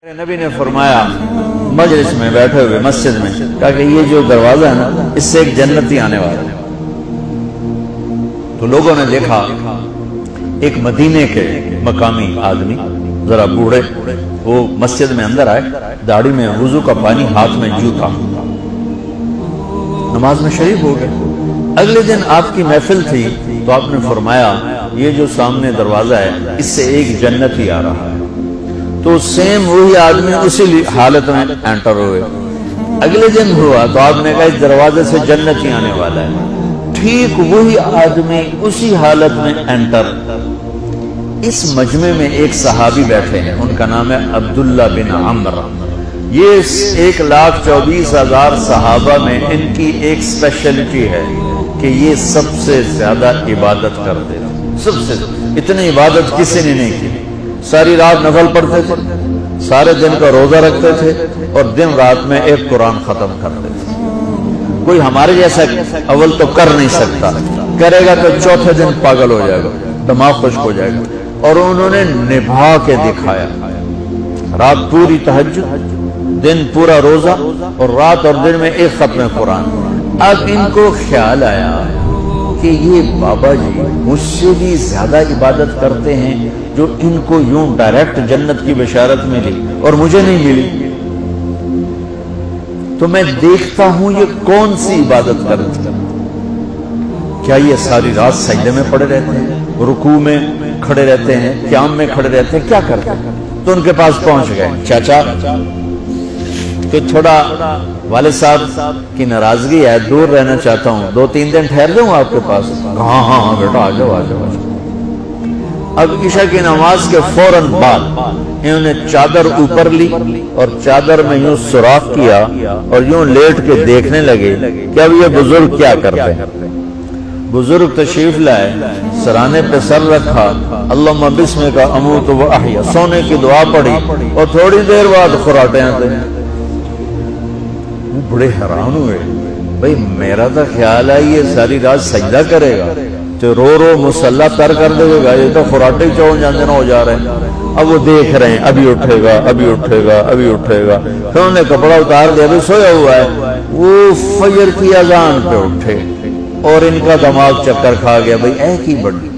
نبی نے فرمایا مجلس میں بیٹھے ہوئے مسجد میں کہا کہ یہ جو دروازہ ہے نا اس سے ایک جنتی آنے والا ہے۔ تو لوگوں نے دیکھا ایک مدینے کے مقامی آدمی ذرا بوڑھے وہ مسجد میں اندر آئے، داڑھی میں وضو کا پانی، ہاتھ میں جوتا، نماز میں شریک ہو گئے۔ اگلے دن آپ کی محفل تھی تو آپ نے فرمایا یہ جو سامنے دروازہ ہے اس سے ایک جنتی آ رہا ہے۔ تو سیم وہی آدمی اسی حالت میں انٹر ہوئے۔ اگلے دن ہوا تو آپ نے کہا اس دروازے سے جنتی آنے والا ہے، ٹھیک وہی آدمی اسی حالت میں انٹر۔ اس مجمع میں ایک صحابی بیٹھے ہیں، ان کا نام ہے عبداللہ بن عمر۔ یہ 1,24,000 صحابہ میں ان کی ایک اسپیشلٹی ہے کہ یہ سب سے زیادہ عبادت کرتے ہیں، سب سے اتنی عبادت کسی نے نہیں کی۔ ساری رات نفل پڑھتے تھے، سارے دن کا روزہ رکھتے تھے اور دن رات میں ایک قرآن ختم کرتے تھے۔ کوئی ہمارے جیسا اول تو کر نہیں سکتا، کرے گا تو چوتھے دن پاگل ہو جائے گا، دماغ خشک ہو جائے گا۔ اور انہوں نے نبھا کے دکھایا، رات پوری تہجد، دن پورا روزہ، اور رات اور دن میں ایک ختم قرآن۔ اب ان کو خیال آیا کہ یہ بابا جی مجھ سے بھی زیادہ عبادت کرتے ہیں جو ان کو یوں ڈائریکٹ جنت کی بشارت ملی اور مجھے نہیں ملی، تو میں دیکھتا ہوں یہ کون سی عبادت کرتے ہیں۔ کیا یہ ساری رات سجدے میں پڑے رہتے ہیں، رکوع میں کھڑے رہتے ہیں، قیام میں کھڑے رہتے ہیں، کیا کرتے ہیں؟ تو ان کے پاس پہنچ گئے، چاچا کہ تھوڑا والد صاحب کی ناراضگی ہے، دور رہنا چاہتا ہوں، 2-3 دن ٹھہر جاؤں آپ کے پاس؟ ہاں ہاں ہاں بیٹا آ جاؤ آ جاؤ آ جاؤ۔ اب عشاء کی نماز کے فوراً بعد انہوں نے چادر اوپر لی اور چادر میں یوں سوراخ کیا اور یوں لیٹ کے دیکھنے لگے کہ اب یہ بزرگ کیا کرتے ہیں۔ بزرگ تشریف لائے، سرانے پہ سر رکھا، اللہم بسمک اموت و احیا، سونے کی دعا پڑھی اور تھوڑی دیر بعد خراٹے آتے ہیں۔ وہ بڑے حیران ہوئے، بھئی میرا تو خیال ہے یہ ساری رات سجدہ کرے گا تو رو رو مسلح تر کر دے گا، یہ تو خراٹے چون جانے نہ ہو جا رہے ہیں۔ اب وہ دیکھ رہے ہیں ابھی اٹھے گا ابھی اٹھے گا ابھی اٹھے گا، پھر انہوں نے کپڑا اتار دیا، ابھی سویا ہوا ہے۔ وہ فجر کی اذان پہ اٹھے اور ان کا دماغ چکر کھا گیا، بھئی اے کی بڑی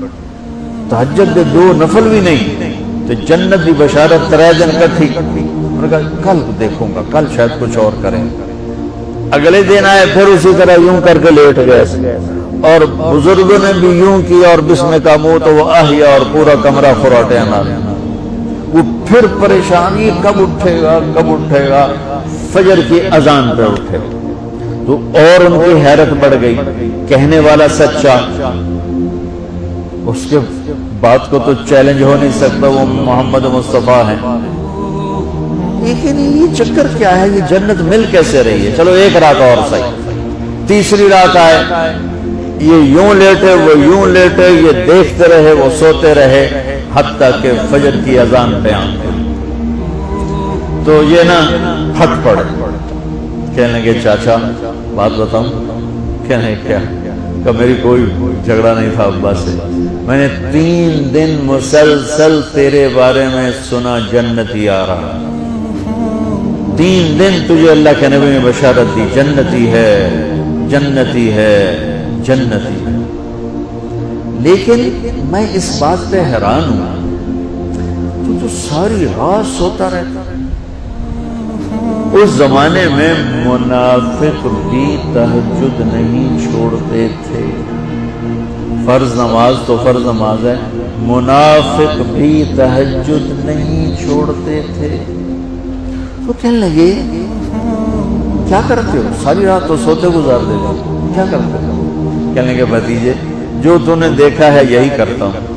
تہجد دے 2 نفل بھی نہیں تو جنت دی بشارت 3 دن کٹھی۔ انہوں نے کہا کل دیکھوں گا، کل شاید کچھ اور کریں۔ اگلے دن آئے پھر اسی طرح یوں کر کے لیٹ گئے اور بزرگوں نے بھی یوں کیا اور بسمک اموت و احیا اور پورا کمرہ خراٹے آنا۔ وہ پھر پریشانی کب اٹھے گا کب اٹھے گا، فجر کی اذان پہ اٹھے تو اور ان کی حیرت بڑھ گئی، کہنے والا سچا، اس کے بات کو تو چیلنج ہو نہیں سکتا، وہ محمد مصطفیٰ ہیں، لیکن یہ چکر کیا ہے، یہ جنت مل کیسے رہی ہے؟ چلو ایک رات اور صحیح۔ تیسری رات آئے، یہ یوں لیٹے وہ یوں لیٹے، یہ دیکھتے رہے وہ سوتے رہے، حتیٰ کہ فجر کی اذان پہ آئے تو یہ نا پھٹ پڑے، کہنے لگے چاچا بات بتاؤں؟ کہنے کیا؟ کہ میری کوئی جھگڑا نہیں تھا ابا سے، میں نے 3 دن مسلسل تیرے بارے میں سنا جنتی آ رہا، 3 دن تجھے اللہ کے نبی نے بشارت دی جنتی ہے جنتی ہے جنتی ہے، لیکن میں اس بات پہ حیران ہوں تو ساری رات سوتا رہتا۔ اس زمانے میں منافق بھی تہجد نہیں چھوڑتے تھے، فرض نماز تو فرض نماز ہے، منافق بھی تہجد نہیں چھوڑتے تھے۔ تو کہنے لگے کیا کرتے ہو؟ ساری رات تو سوتے گزار دے گا، کیا کرتے ہو؟ کہنے لگے بھتیجے جو تو نے دیکھا ہے یہی کرتا ہوں۔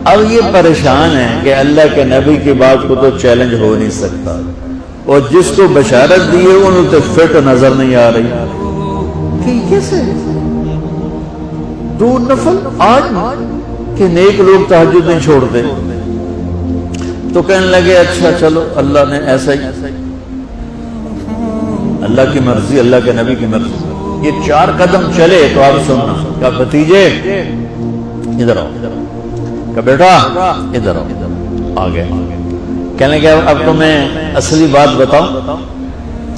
اب یہ پریشان ہے کہ اللہ کے نبی کی بات کو تو چیلنج ہو نہیں سکتا، اور جس کو بشارت دی ہے انہوں تو فٹ نظر نہیں آ رہی کہ کیسے 2 نفل آج کہ نیک لوگ تہجد نہیں چھوڑتے۔ تو کہنے لگے اچھا چلو اللہ نے ایسا ہی، اللہ کی مرضی، اللہ کے نبی کی مرضی۔ یہ 4 قدم چلے تو آپ سننا، کہا بھتیجے ادھر آؤ، کہا بیٹا ادھر آؤ، آ گئے۔ کہنے لگے اب تمہیں اصلی بات بتاؤ،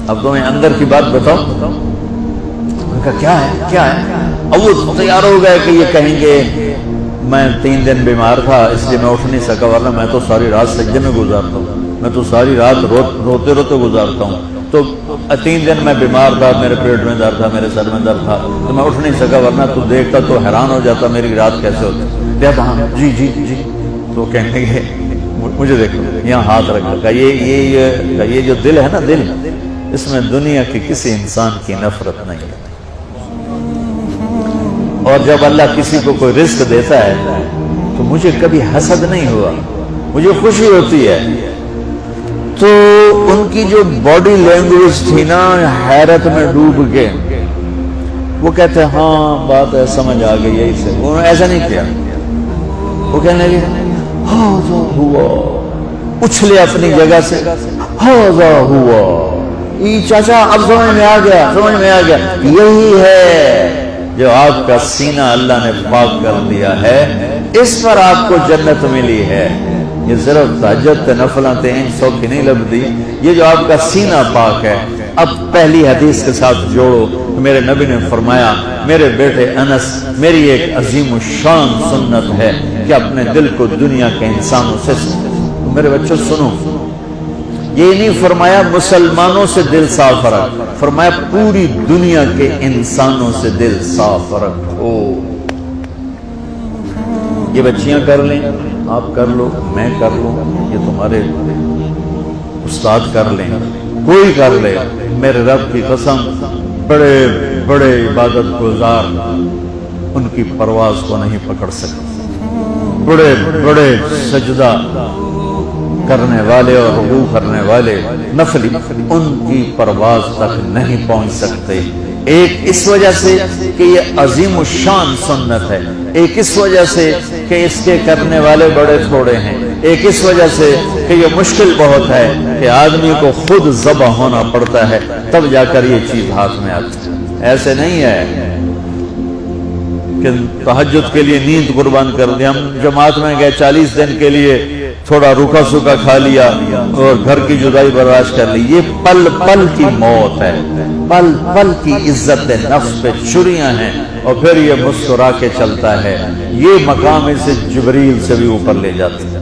اب تمہیں اندر کی بات بتاؤ۔ انہوں نے کہا کیا ہے کیا ہے؟ اب وہ تیار ہو گئے کہ یہ کہیں گے میں 3 دن بیمار تھا اس لیے میں اٹھ نہیں سکا، ورنہ میں تو ساری رات سجدے میں گزارتا ہوں، میں تو ساری رات روتے روتے گزارتا ہوں، تو 3 دن میں بیمار تھا، میرے پیٹ میں درد تھا، میرے سر میں درد تھا، تو میں اٹھ نہیں سکا، ورنہ تو دیکھتا تو حیران ہو جاتا میری رات کیسے ہوتی۔ ہاں جی جی جی۔ تو کہنے لگے مجھے دیکھو یہاں ہاتھ رکھ رکھا، یہ جو دل ہے نا، دل اس میں دنیا کی کسی انسان کی نفرت نہیں ہے، اور جب اللہ کسی کو کوئی رزق دیتا ہے تو مجھے کبھی حسد نہیں ہوا، مجھے خوشی ہوتی ہے۔ تو ان کی جو باڈی لینگویج تھی نا، حیرت میں ڈوب کے وہ کہتے ہیں ہاں بات ہے سمجھ آ گئی یہی سے، انہوں نے ایسا نہیں کیا، وہ کہنے لگے ہاذا ہوا، اچھلے اپنی جگہ سے، ہاذا ہوا، چاچا اب سمجھ میں آ گیا، سمجھ میں آ گیا، یہی ہے جو آپ کا سینہ اللہ نے پاک کر دیا ہے، اس پر آپ کو جنت ملی ہے۔ یہ صرف تہجد نفلاں ان سوکھی نہیں لبدی، یہ جو آپ کا سینہ پاک ہے۔ اب پہلی حدیث کے ساتھ جوڑو، میرے نبی نے فرمایا میرے بیٹے انس، میری ایک عظیم الشان سنت ہے کہ اپنے دل کو دنیا کے انسانوں سے، میرے بچوں سنو، یہ نہیں فرمایا مسلمانوں سے دل صاف رکھ، فرمایا پوری دنیا کے انسانوں سے دل صاف رکھو۔ یہ بچیاں کر لیں، آپ کر لو، میں کر لوں، یہ تمہارے استاد کر لیں، کوئی کر لے، میرے رب کی قسم بڑے بڑے عبادت گزار ان کی پرواز کو نہیں پکڑ سکتے، بڑے بڑے سجدہ کرنے والے اور رکوع کرنے والے نفلی ان کی پرواز تک نہیں پہنچ سکتے۔ ایک اس وجہ سے کہ یہ عظیم الشان سنت ہے، ایک اس وجہ سے کہ اس کے کرنے والے بڑے تھوڑے ہیں، ایک اس وجہ سے کہ یہ مشکل بہت ہے کہ آدمی کو خود ذبح ہونا پڑتا ہے تب جا کر یہ چیز ہاتھ میں آتی ہے۔ ایسے نہیں ہے کہ تہجد کے لیے نیند قربان کر دی، ہم جماعت میں گئے 40 دن کے لیے تھوڑا روکھا سوکھا کھا لیا اور گھر کی جدائی برداشت کر لی، یہ پل پل کی موت ہے، پل پل کی عزت نفس پہ چھریاں ہیں، اور پھر یہ مسکرا کے چلتا ہے، یہ مقام اسے جبریل سے بھی اوپر لے جاتا ہے۔